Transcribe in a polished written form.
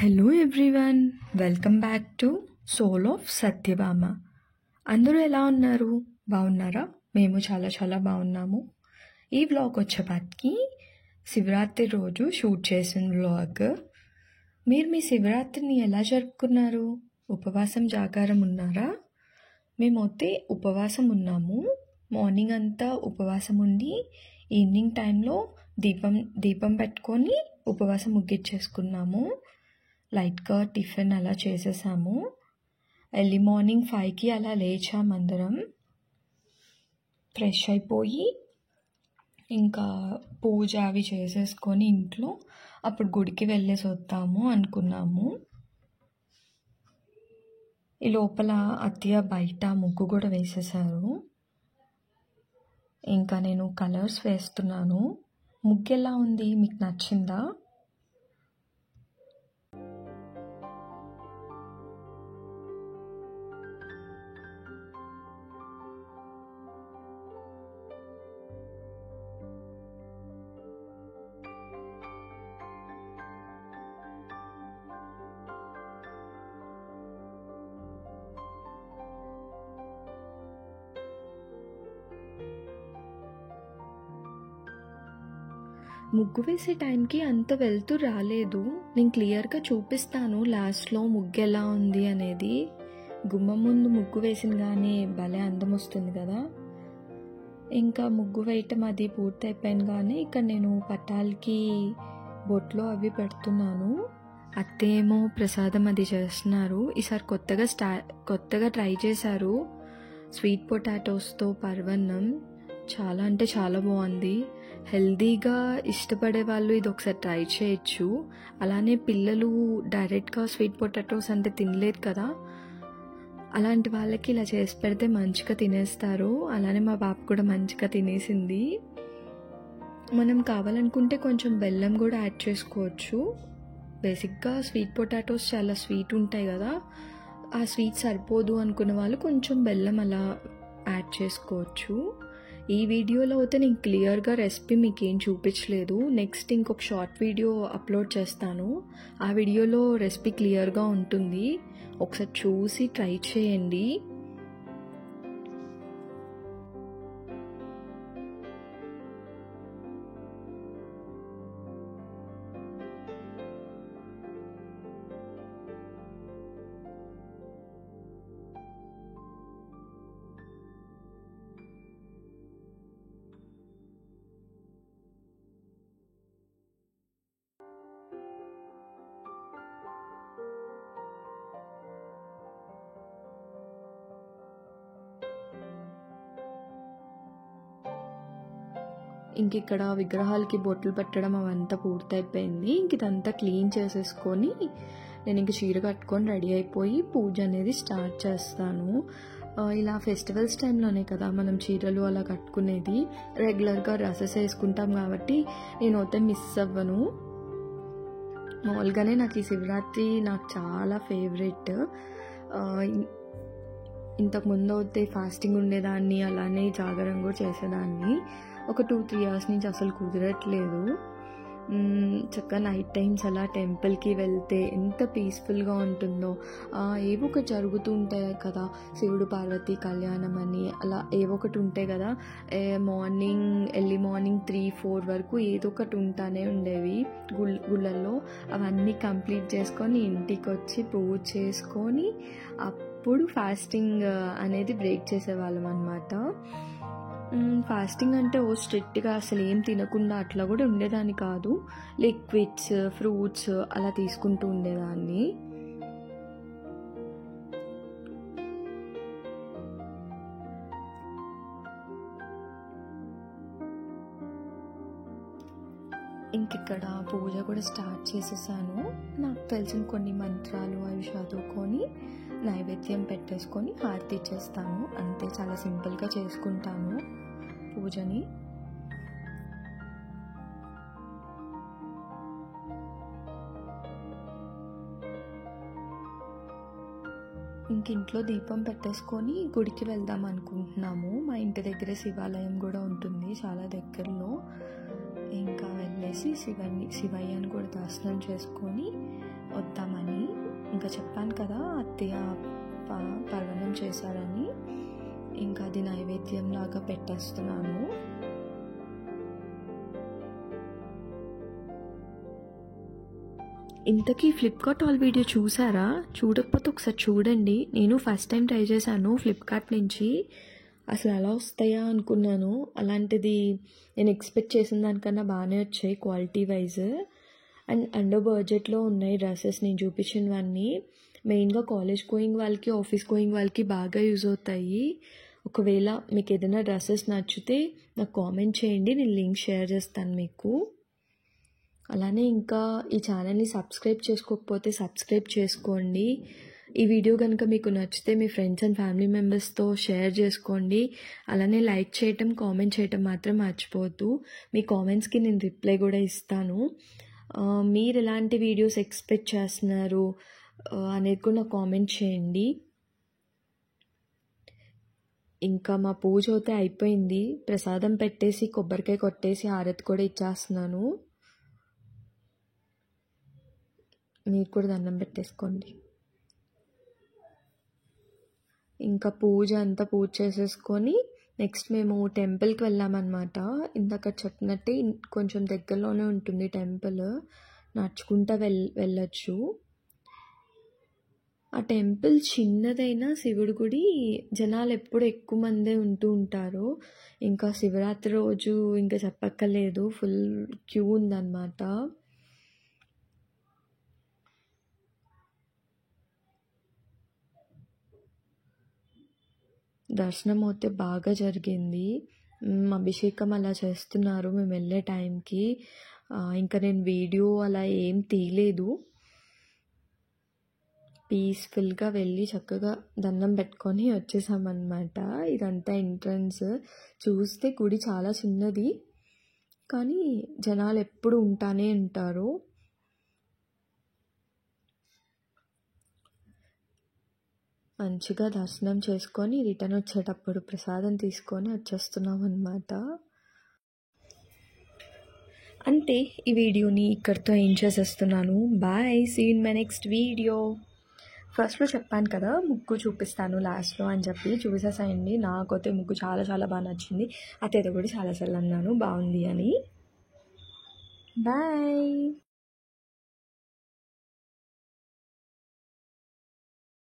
Hello everyone, welcome back to soul of Satyabhama. అందరూ ఎలా ఉన్నారు? బాగున్నారా? మేము చాలా చాలా బాగున్నాము. ఈ వ్లాగ్ వచ్చేపాటికి శివరాత్రి రోజు షూట్ చేసిన వ్లాగ్. మీరు మీ శివరాత్రిని ఎలా జరుపుకున్నారు? ఉపవాసం జాగారం ఉన్నారా? మేమైతే ఉపవాసం ఉన్నాము. మార్నింగ్ అంతా ఉపవాసం ఉండి ఈవినింగ్ టైంలో దీపం పెట్టుకొని ఉపవాసం ముగించేసుకున్నాము. లైట్గా టిఫిన్ అలా చేసేసాము. ఎర్లీ మార్నింగ్ 5కి అలా లేచాము అందరం. ఫ్రెష్ అయిపోయి ఇంకా పూజ అవి చేసేసుకొని ఇంట్లో అప్పుడు గుడికి వెళ్ళేసి వద్దాము అనుకున్నాము. ఈ లోపల అత్తయ్య బయట ముగ్గు కూడా వేసేసారు. ఇంకా నేను కలర్స్ వేస్తున్నాను. ముగ్గు ఎలా ఉంది? మీకు నచ్చిందా? ముగ్గు వేసే టైంకి అంత వెళ్తురు రాలేదు. నేను క్లియర్గా చూపిస్తాను లాస్ట్లో ముగ్గు ఎలా ఉంది అనేది. గుమ్మం ముందు ముగ్గు వేసిన కానీ భలే అందం వస్తుంది కదా. ఇంకా ముగ్గు వేయటం అది పూర్తి అయిపోయాను. కానీ ఇక్కడ నేను పట్టాలకి బొట్లో అవి పెడుతున్నాను. అత్తేమో ప్రసాదం అది చేస్తున్నారు. ఈసారి కొత్తగా ట్రై చేశారు. స్వీట్ పొటాటోస్తో పరవన్నం. చాలా అంటే చాలా బాగుంది. హెల్దీగా ఇష్టపడే వాళ్ళు ఇది ఒకసారి ట్రై చేయొచ్చు. అలానే పిల్లలు డైరెక్ట్గా స్వీట్ పొటాటోస్ అంటే తినలేరు కదా, అలాంటి వాళ్ళకి ఇలా చేసి పెడితే మంచిగా తినేస్తారు. అలానే మా పాప కూడా మంచిగా తినేసింది. మనం కావాలనుకుంటే కొంచెం బెల్లం కూడా యాడ్ చేసుకోవచ్చు. బేసిక్గా స్వీట్ పొటాటోస్ చాలా స్వీట్ ఉంటాయి కదా, ఆ స్వీట్ సరిపోదు అనుకున్న వాళ్ళు కొంచెం బెల్లం అలా యాడ్ చేసుకోవచ్చు. ఈ వీడియోలో అయితే నేను క్లియర్గా రెసిపీ మీకు ఏం చూపించలేదు. నెక్స్ట్ ఇంకొక షార్ట్ వీడియో అప్లోడ్ చేస్తాను. ఆ వీడియోలో రెసిపీ క్లియర్గా ఉంటుంది. ఒకసారి చూసి ట్రై చేయండి. ఇంక ఇక్కడ విగ్రహాలకి బొట్లు పెట్టడం అవంతా పూర్తయిపోయింది. ఇంక ఇదంతా క్లీన్ చేసేసుకొని నేను ఇంక చీర కట్టుకొని రెడీ అయిపోయి పూజ అనేది స్టార్ట్ చేస్తాను. ఇలా ఫెస్టివల్స్ టైంలోనే కదా మనం చీరలు అలా కట్టుకునేది. రెగ్యులర్గా డ్రెస్సెస్ వేసుకుంటాం కాబట్టి నేనైతే మిస్ అవ్వను. మామూలుగానే నాకు ఈ శివరాత్రి నాకు చాలా ఫేవరెట్. ఇంతకుముందు అయితే ఫాస్టింగ్ ఉండేదాన్ని, అలానే జాగరం కూడా చేసేదాన్ని. ఒక 2-3 ఇయర్స్ నుంచి అసలు కుదరట్లేదు. చక్కగా నైట్ టైమ్స్ అలా టెంపుల్కి వెళ్తే ఎంత పీస్ఫుల్గా ఉంటుందో. ఏవో ఒకటి జరుగుతూ ఉంటాయి కదా, శివుడు పార్వతి కళ్యాణం అని అలా ఏవో ఒకటి ఉంటాయి కదా. ఎర్లీ మార్నింగ్ 3-4 వరకు ఏదో ఒకటి ఉంటానే ఉండేవి గుళ్ళల్లో. అవన్నీ కంప్లీట్ చేసుకొని ఇంటికి వచ్చి పూజ చేసుకొని అప్పుడు ఫాస్టింగ్ అనేది బ్రేక్ చేసేవాళ్ళం అన్నమాట. ఫాస్టింగ్ అంటే స్ట్రిక్ట్గా అసలు ఏం తినకుండా అట్లా కూడా ఉండేదాన్ని కాదు. లిక్విడ్స్, ఫ్రూట్స్ అలా తీసుకుంటూ ఉండేదాన్ని. ఇంకిక్కడ పూజ కూడా స్టార్ట్ చేసేసాను. నాకు తెలిసిన కొన్ని మంత్రాలు అవి చదువుకొని నైవేద్యం పెట్టేసుకొని హారతి ఇచ్చేస్తాను. అంతే, చాలా సింపుల్గా చేసుకుంటాను పూజని. ఇంట్లో దీపం పెట్టేసుకొని గుడికి వెళ్దాం అనుకుంటున్నాము. మా ఇంటి దగ్గర శివాలయం కూడా ఉంటుంది చాలా దగ్గరలో. ఇంకా వెళ్ళేసి వెళ్ళేసి శివయ్యని కూడా దర్శనం చేసుకొని వద్దామని. ఇంకా చెప్పాను కదా అత్తయ్య పర్వణం చేశారని, ఇంకా అది నైవేద్యం లాగా పెట్టేస్తున్నాను. ఇంతకీ ఫ్లిప్కార్ట్ హాల్ వీడియో చూసారా? చూడకపోతే ఒకసారి చూడండి. నేను ఫస్ట్ టైం ట్రై చేశాను ఫ్లిప్కార్ట్ నుంచి. అసలు అలా వస్తాయా అనుకున్నాను. అలాంటిది నేను ఎక్స్పెక్ట్ చేసిన దానికన్నా బాగానే వచ్చాయి క్వాలిటీ వైజ్. అండ్ అండర్ బడ్జెట్లో ఉన్నాయి డ్రెస్సెస్ నేను చూపించినవన్నీ. మెయిన్గా కాలేజ్ గోయింగ్ వాళ్ళకి, ఆఫీస్ గోయింగ్ వాళ్ళకి బాగా యూజ్ అవుతాయి. ఒకవేళ మీకు ఏదైనా డ్రెస్సెస్ నచ్చితే నాకు కామెంట్ చేయండి, నేను లింక్ షేర్ చేస్తాను మీకు. అలానే ఇంకా ఈ ఛానల్ని సబ్స్క్రైబ్ చేసుకోకపోతే సబ్స్క్రైబ్ చేసుకోండి. ఈ వీడియో కనుక మీకు నచ్చితే మీ ఫ్రెండ్స్ అండ్ ఫ్యామిలీ మెంబర్స్తో షేర్ చేసుకోండి. అలానే లైక్ చేయటం, కామెంట్ చేయటం మాత్రం మర్చిపోవద్దు. మీ కామెంట్స్కి నేను రిప్లై కూడా ఇస్తాను. మీరు ఎలాంటి వీడియోస్ ఎక్స్పెక్ట్ చేస్తున్నారు అనేది కూడా నాకు కామెంట్ చేయండి. ఇంకా మా పూజ అయితే అయిపోయింది. ప్రసాదం పెట్టేసి కొబ్బరికాయ కొట్టేసి హారతి కూడా ఇచ్చేస్తున్నాను. మీరు కూడా దండం పెట్టేసుకోండి. ఇంకా పూజ చేసేసుకొని నెక్స్ట్ మేము టెంపుల్కి వెళ్ళామన్నమాట. ఇందాక చెప్పినట్టే కొంచెం దగ్గరలోనే ఉంటుంది టెంపుల్, నడుచుకుంటూ వెళ్ళొచ్చు. ఆ టెంపుల్ చిన్నదైనా శివుడి గుడి జనాలు ఎప్పుడు ఎక్కువ మందే ఉంటారు. ఇంకా శివరాత్రి రోజు ఇంకా చెప్పక్కర్లేదు, ఫుల్ క్యూ ఉందన్నమాట. దర్శనం అయితే బాగా జరిగింది. అభిషేకం అలా చేస్తున్నారు మేము వెళ్ళే టైంకి. ఇంకా నేను వీడియో అలా ఏం తీయలేదు. పీస్ఫుల్గా వెళ్ళి చక్కగా దండం పెట్టుకొని వచ్చేసామన్నమాట. ఇదంతా ఎంట్రన్స్. చూస్తే గుడి చాలా చిన్నది, కానీ జనాలు ఎప్పుడు ఉంటానే ఉంటారు. మంచిగా దర్శనం చేసుకొని రిటర్న్ వచ్చేటప్పుడు ప్రసాదం తీసుకొని వచ్చేస్తున్నాం అన్నమాట. అంతే, ఈ వీడియోని ఇక్కడితో ఏం చేసేస్తున్నాను. Bye, see in my next video. ఫస్ట్లో చెప్పాను కదా ముగ్గు చూపిస్తాను లాస్ట్లో అని చెప్పి, చూసేసాయండి. నాకైతే ముగ్గు చాలా చాలా బాగా నచ్చింది. అతేదో కూడా చాలాసార్లు అన్నాను బాగుంది అని. బాయ్.